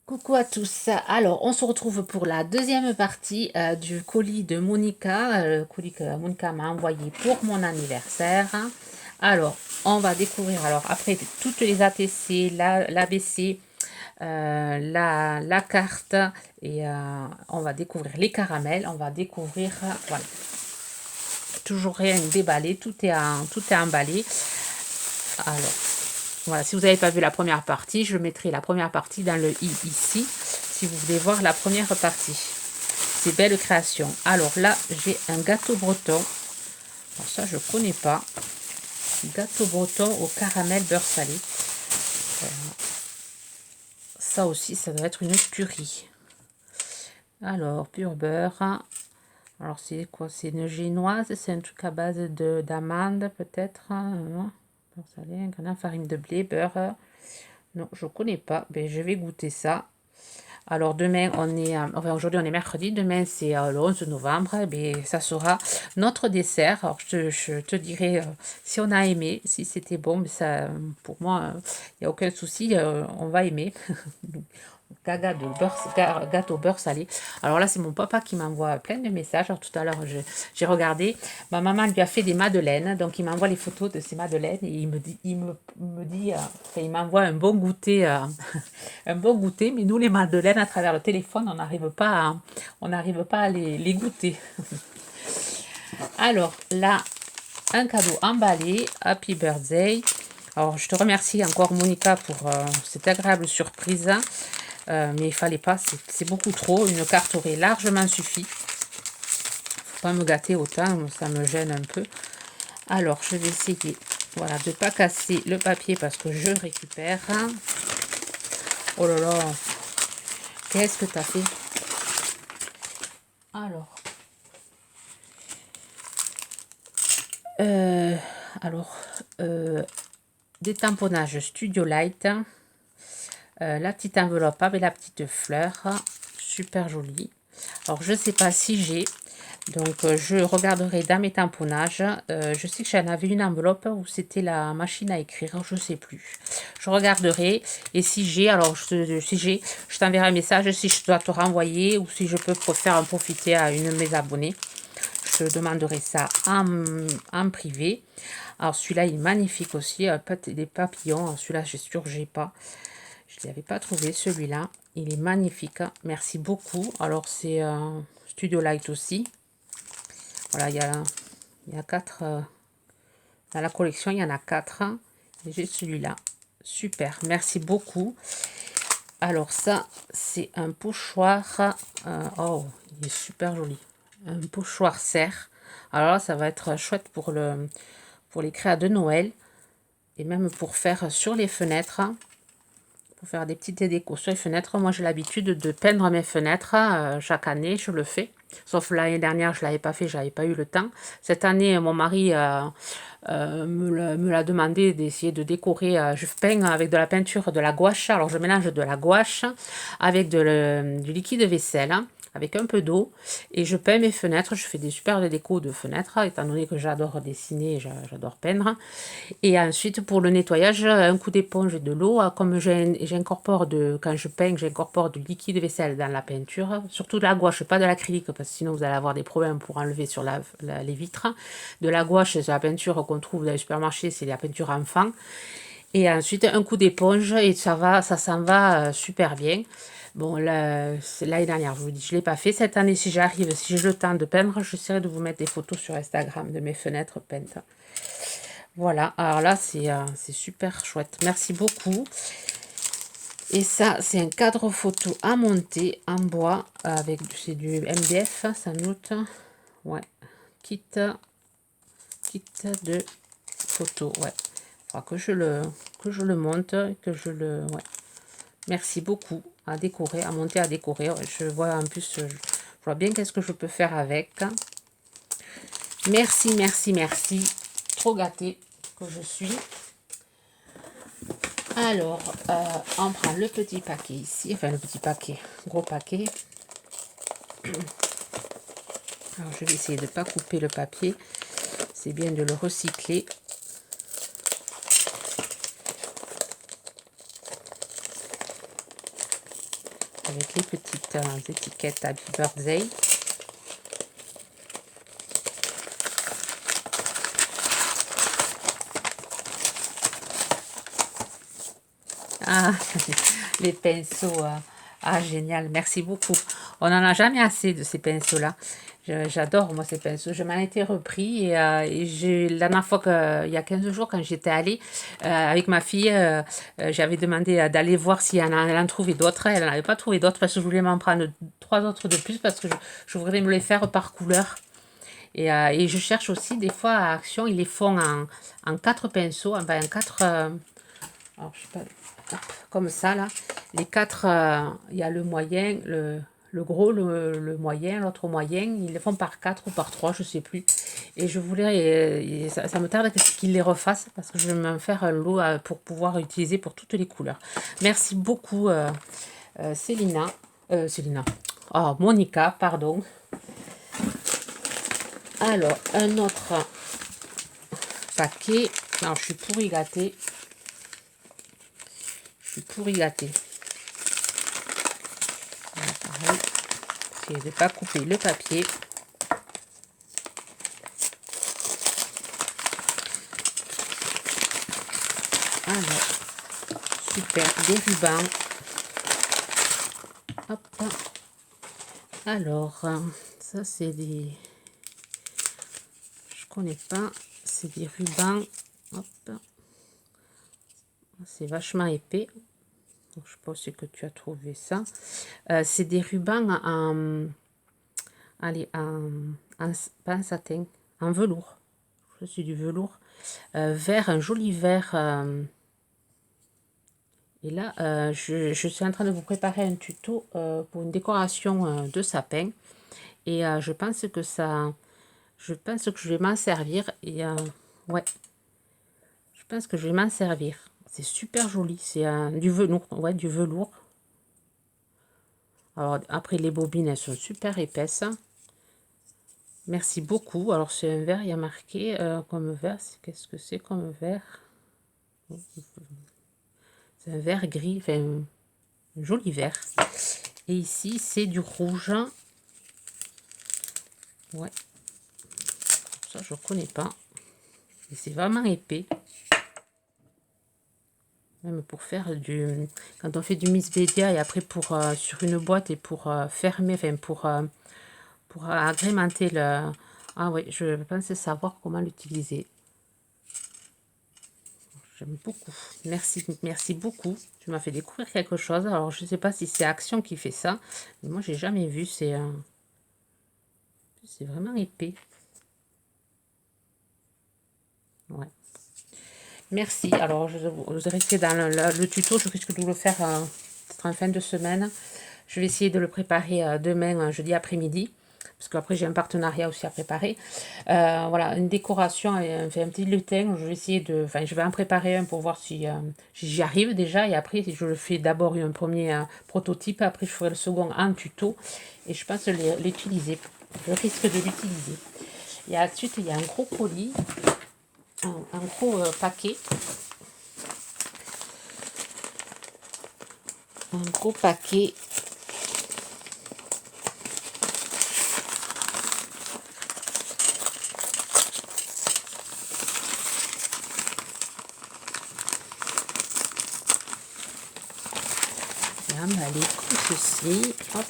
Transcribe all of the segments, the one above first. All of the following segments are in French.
Coucou à tous. Alors, on se retrouve pour la deuxième partie du colis de Monica, le colis que Monica m'a envoyé pour mon anniversaire. Alors, on va découvrir, alors après toutes les ATC, l'ABC, la carte, et on va découvrir les caramels, on va découvrir, voilà, toujours rien déballé, tout est emballé. Alors, voilà, si vous n'avez pas vu la première partie, je mettrai la première partie dans le i ici, si vous voulez voir la première partie. C'est belle création. Alors là, j'ai un gâteau breton. Alors ça, je connais pas. Gâteau breton au caramel beurre salé. Ça aussi, ça doit être une tuerie. Alors, pur beurre. Alors, c'est quoi? C'est une génoise. C'est un truc à base d'amandes, peut-être. Beurre salé, ingrédients, farine de blé, beurre. Non, je connais pas. Ben, je vais goûter ça. Alors demain, enfin aujourd'hui on est mercredi, demain c'est le 11 novembre, et bien, ça sera notre dessert. Alors je te dirai si on a aimé, si c'était bon, mais ça, pour moi, il n'y a aucun souci, on va aimer. Gaga de beurre, gâteau beurre salé. Alors là, c'est mon papa qui m'envoie plein de messages. Alors, tout à l'heure, j'ai regardé. Ma maman lui a fait des madeleines. Donc, il m'envoie les photos de ces madeleines. Et me dit enfin, il m'envoie un bon goûter. Un bon goûter. Mais nous, les madeleines, à travers le téléphone, on n'arrive pas à les goûter. Alors, là, un cadeau emballé. Happy birthday. Alors, je te remercie encore, Monica, pour cette agréable surprise. Mais il fallait pas, c'est beaucoup trop. Une carte aurait largement suffi. Faut pas me gâter autant, ça me gêne un peu. Alors, je vais essayer, voilà, de pas casser le papier parce que je récupère. Oh là là, qu'est-ce que tu as fait? Alors, euh, alors, des tamponnages Studio Light. La petite enveloppe avec la petite fleur, super jolie. Alors, je sais pas si j'ai, donc je regarderai dans mes tamponnages. Je sais que j'en avais une enveloppe où c'était la machine à écrire, je sais plus. Je regarderai, et si j'ai, alors si j'ai, je t'enverrai un message si je dois te renvoyer ou si je peux faire en profiter à une de mes abonnés. Je demanderai ça en privé. Alors celui-là il est magnifique aussi, des papillons. Celui-là je suis sûre que j'ai pas. Je ne l'avais pas trouvé celui-là. Il est magnifique. Merci beaucoup. Alors c'est Studio Light aussi. Voilà, il y a quatre. Dans la collection, il y en a quatre. Et j'ai celui-là. Super. Merci beaucoup. Alors ça, c'est un pochoir. Oh, il est super joli. Un pochoir serre. Alors là, ça va être chouette pour les créas de Noël. Et même pour faire sur les fenêtres. Pour faire des petites décos sur les fenêtres. Moi, j'ai l'habitude de peindre mes fenêtres. Chaque année, je le fais. Sauf l'année dernière, je ne l'avais pas fait, j'avais pas eu le temps. Cette année, mon mari me l'a demandé d'essayer de décorer. Je peins avec de la peinture, de la gouache. Alors, je mélange de la gouache avec du liquide vaisselle, avec un peu d'eau, et je peins mes fenêtres. Je fais des super décos de fenêtres, étant donné que j'adore dessiner, j'adore peindre. Et ensuite, pour le nettoyage, un coup d'éponge et de l'eau. Comme j'incorpore quand je peins, j'incorpore du liquide vaisselle dans la peinture, surtout de la gouache, pas de l'acrylique, parce que sinon vous allez avoir des problèmes pour enlever sur les vitres. De la gouache, c'est la peinture qu'on trouve dans les supermarchés, c'est la peinture enfant. Et ensuite, un coup d'éponge et ça s'en va super bien. Bon, c'est l'année dernière, je vous dis, je ne l'ai pas fait. Cette année, si j'arrive, si j'ai le temps de peindre, j'essaierai de vous mettre des photos sur Instagram de mes fenêtres peintes. Voilà, alors là, c'est super chouette. Merci beaucoup. Et ça, c'est un cadre photo à monter en bois avec c'est du MDF, sans doute. Ouais, kit, kit de photo. Ouais, il faudra que je le monte, que je le. Ouais. Merci beaucoup à décorer, à monter, à décorer. Ouais, je vois en plus, je vois bien qu'est-ce que je peux faire avec. Merci, merci, merci. Trop gâtée que je suis. Alors, on prend le petit paquet ici, enfin le petit paquet, gros paquet. Alors, je vais essayer de ne pas couper le papier. C'est bien de le recycler. avec les petites étiquettes Happy Birthday. Ah, les pinceaux. Ah, génial, merci beaucoup. On n'en a jamais assez de ces pinceaux-là. J'adore, moi, ces pinceaux. Je m'en étais repris et la dernière fois, il y a 15 jours, quand j'étais allée avec ma fille, j'avais demandé d'aller voir si elle en trouvait d'autres. Elle n'en avait pas trouvé d'autres parce que je voulais m'en prendre 3 autres de plus parce que je voudrais me les faire par couleur. Et je cherche aussi, des fois, à Action, ils les font en 4 pinceaux, enfin en 4... alors, je sais pas, hop, comme ça, là. Les 4, il y a le moyen, le gros, le moyen, l'autre moyen. Ils les font par 4 ou par 3, je sais plus. Et je voulais, ça me tarde qu'ils les refassent parce que je vais me faire un lot pour pouvoir utiliser pour toutes les couleurs. Merci beaucoup, Célina. Célina. Oh, Monica, pardon. Alors, un autre paquet. Alors, je suis pourri gâtée. Je suis pourri gâtée. Voilà, pareil. J'essaie de ne pas couper le papier. Alors, super, des rubans. Hop. Alors, ça c'est des... Je connais pas. C'est des rubans. Hop. C'est vachement épais. Donc, je pense que tu as trouvé ça. C'est des rubans en... Allez, pas en satin, en velours. C'est du velours. Vert, un joli vert. Et là, je suis en train de vous préparer un tuto pour une décoration de sapin. Et je pense que ça... Je pense que je vais m'en servir. Et ouais, je pense que je vais m'en servir. C'est super joli. C'est du velours. Ouais, du velours. Alors, après, les bobines, elles sont super épaisses. Merci beaucoup. Alors, c'est un vert, il y a marqué comme vert. Qu'est-ce que c'est comme vert? C'est un vert gris, enfin, un joli vert. Et ici, c'est du rouge. Ouais. Ça, je ne connais pas. Et c'est vraiment épais. Même pour faire du... Quand on fait du Miss Bedia et après pour sur une boîte et pour fermer, enfin pour agrémenter le... Ah oui, je pensais savoir comment l'utiliser. J'aime beaucoup. Merci, merci beaucoup. Tu m'as fait découvrir quelque chose. Alors, je ne sais pas si c'est Action qui fait ça. Mais moi, j'ai jamais vu. C'est vraiment épais. Ouais. Merci. Alors, je vais rester dans le tuto. Je risque de le faire en fin de semaine. Je vais essayer de le préparer demain, jeudi après-midi. Parce qu'après, j'ai un partenariat aussi à préparer. Voilà, une décoration, un petit lutin. Je vais essayer de... Enfin, je vais en préparer un pour voir si j'y arrive déjà. Et après, je le fais d'abord un premier prototype. Après, je ferai le second en tuto. Et je pense l'utiliser. Je risque de l'utiliser. Et ensuite, il y a un gros colis. Un gros paquet. Un gros paquet. Emballé comme ceci. Hop.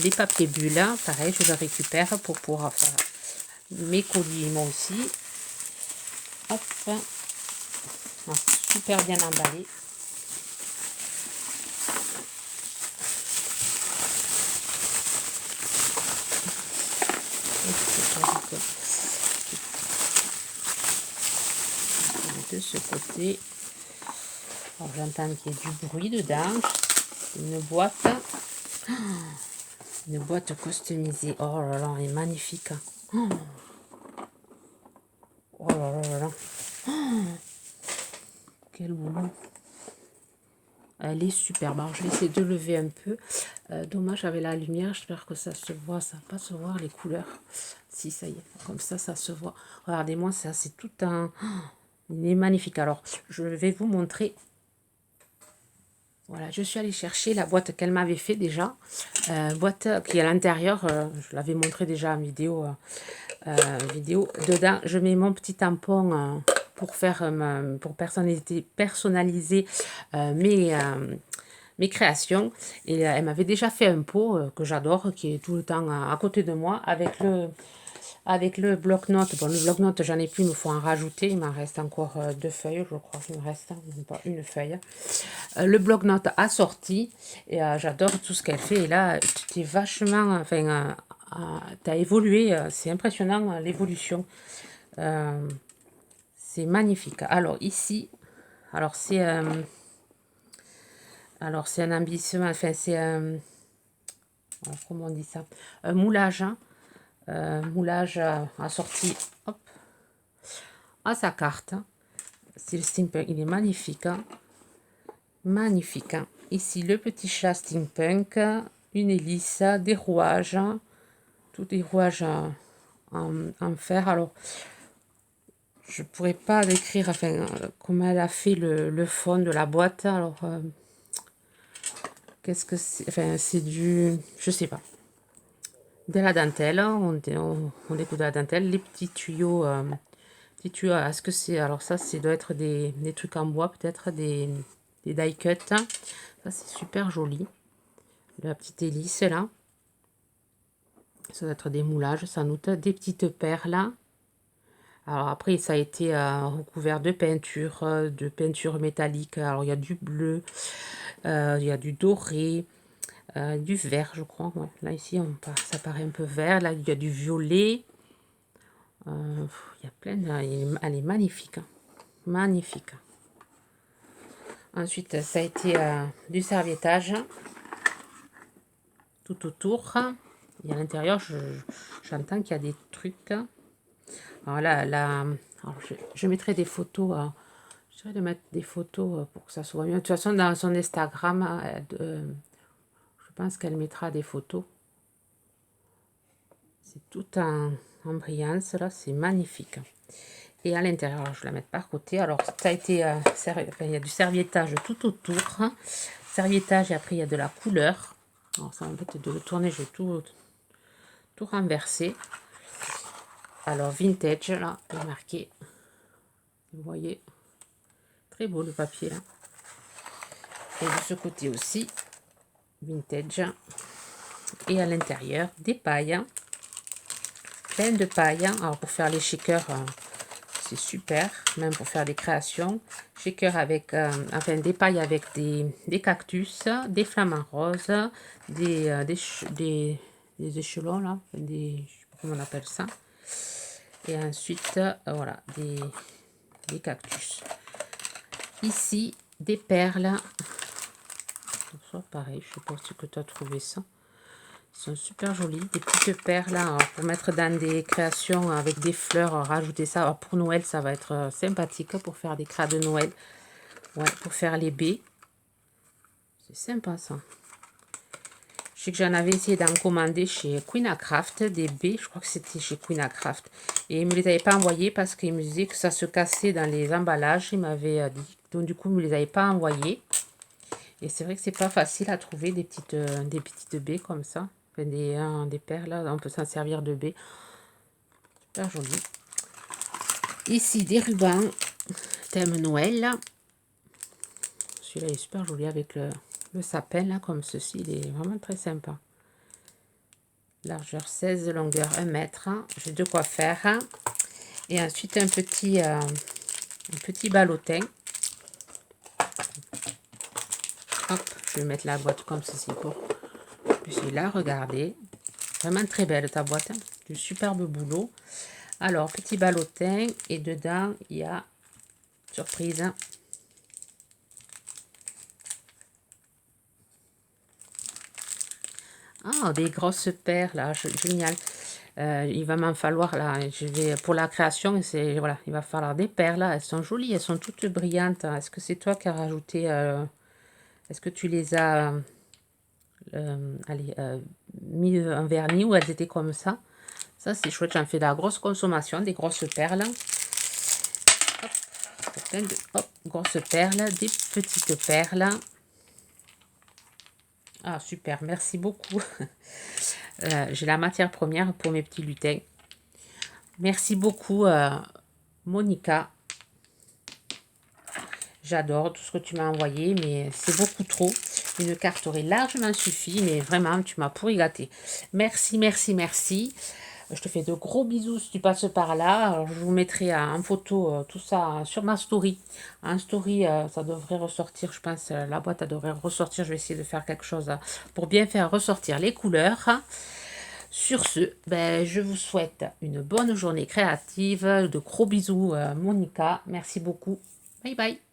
Les papiers bulles, pareil, je les récupère pour pouvoir faire mes colis moi aussi. Hop. Ah, super bien emballé. De ce côté. Alors j'entends qu'il y a du bruit dedans. Une boîte. Une boîte customisée. Oh là là, elle est magnifique. Oh là là là. Quel boulot. Elle est superbe. Alors je vais essayer de lever un peu. Dommage avec la lumière, j'espère que ça se voit, ça va pas se voir les couleurs. Si, ça y est, comme ça se voit. Regardez-moi ça, c'est tout un... Il est magnifique. Alors, je vais vous montrer. Voilà, je suis allée chercher la boîte qu'elle m'avait fait déjà. Boîte qui est à l'intérieur, je l'avais montré déjà en vidéo. Vidéo. Dedans, je mets mon petit tampon pour faire pour personnaliser mes créations. Et elle m'avait déjà fait un pot que j'adore, qui est tout le temps à côté de moi, avec le bloc-notes. Bon, le bloc-notes, j'en ai plus, il me faut en rajouter. Il m'en reste encore 2 feuilles, je crois qu'il me reste, même pas une feuille. Le bloc-notes assorti, et j'adore tout ce qu'elle fait. Et là, tu es vachement, enfin, tu as évolué, c'est impressionnant l'évolution. C'est magnifique. Alors ici, alors c'est un embellissement, enfin c'est un, comment on dit ça, un moulage, hein, moulage assorti, hop, à sa carte. C'est le steampunk, il est magnifique, hein, magnifique. Hein. Ici le petit chat steampunk, une hélice, des rouages, tous des rouages en fer. Alors je pourrais pas décrire, enfin, comment elle a fait le fond de la boîte. Alors qu'est-ce que c'est, enfin c'est du, je sais pas, de la dentelle, on découpe de la dentelle, les petits tuyaux, est-ce que c'est, alors ça c'est doit être des trucs en bois, peut-être des die cut, ça c'est super joli, la petite hélice là, ça doit être des moulages sans doute, des petites perles. Alors après ça a été recouvert de peinture métallique, alors il y a du bleu, il y a du doré, du vert je crois, ouais. Là ici ça paraît un peu vert, là il y a du violet. Il y a plein de... Elle est magnifique. Hein. Magnifique. Ensuite, ça a été du serviettage. Tout autour. Et à l'intérieur, j'entends qu'il y a des trucs. Alors là, alors je mettrai des photos. J'essaierai de mettre des photos pour que ça soit mieux. De toute façon, dans son Instagram, je pense qu'elle mettra des photos. C'est tout en brillance. Là, c'est magnifique. Et à l'intérieur, je vais la mettre par côté. Alors, ça a été, il y a du serviettage tout autour. Serviettage, et après, il y a de la couleur. Alors, ça va peut-être de le tourner, je vais tout renverser. Alors, vintage, là, il est marqué. Vous voyez, très beau le papier, là. Et de ce côté aussi, vintage. Et à l'intérieur, des pailles. Plein de pailles. Alors, pour faire les shakers... c'est super, même pour faire des créations. Shaker avec, enfin des pailles avec des cactus, des flamants roses, des échelons là, je sais pas comment on appelle ça. Et ensuite, voilà, des cactus. Ici, des perles. Ça, pareil, je sais pas ce que tu as trouvé ça. Ils sont super jolis, des petites perles là, pour mettre dans des créations avec des fleurs, rajouter ça. Alors pour Noël, ça va être sympathique pour faire des crânes de Noël. Ouais, pour faire les baies. C'est sympa ça. Je sais que j'en avais essayé d'en commander chez Queen Craft, des baies, je crois que c'était chez Queen Craft. Et ils ne me les avaient pas envoyés parce qu'ils me disaient que ça se cassait dans les emballages. Ils m'avaient dit. Donc du coup, ils ne me les avaient pas envoyés. Et c'est vrai que c'est pas facile à trouver des petites baies comme ça. Enfin, des perles, là, on peut s'en servir de baies. Super joli. Ici, des rubans thème Noël. Celui-là est super joli avec le sapin, là, comme ceci. Il est vraiment très sympa. Largeur 16, longueur 1 mètre. J'ai de quoi faire. Et ensuite, un petit ballotin. Hop, je vais mettre la boîte comme ceci pour que vous puissiez la regarder. Vraiment très belle ta boîte. Hein. Du superbe boulot. Alors, petit ballotin. Et dedans, il y a, surprise, ah, des grosses paires là, génial. Il va m'en falloir là, je vais pour la création, c'est voilà, il va falloir des perles là, elles sont jolies, elles sont toutes brillantes. Est-ce que c'est toi qui as rajouté est-ce que tu les as allez, mis un vernis où elles étaient comme ça. Ça, c'est chouette. J'en fais de la grosse consommation, des grosses perles. Hop, grosses perles, des petites perles. Ah, super, merci beaucoup. J'ai la matière première pour mes petits lutins. Merci beaucoup, Monica. J'adore tout ce que tu m'as envoyé, mais c'est beaucoup trop. Une carte aurait largement suffi, mais vraiment, tu m'as pourri gâté. Merci, merci, merci. Je te fais de gros bisous si tu passes par là. Alors, je vous mettrai en photo tout ça sur ma story. En story, ça devrait ressortir, je pense, la boîte elle devrait ressortir. Je vais essayer de faire quelque chose pour bien faire ressortir les couleurs. Sur ce, ben, je vous souhaite une bonne journée créative. De gros bisous, Monica. Merci beaucoup. Bye bye.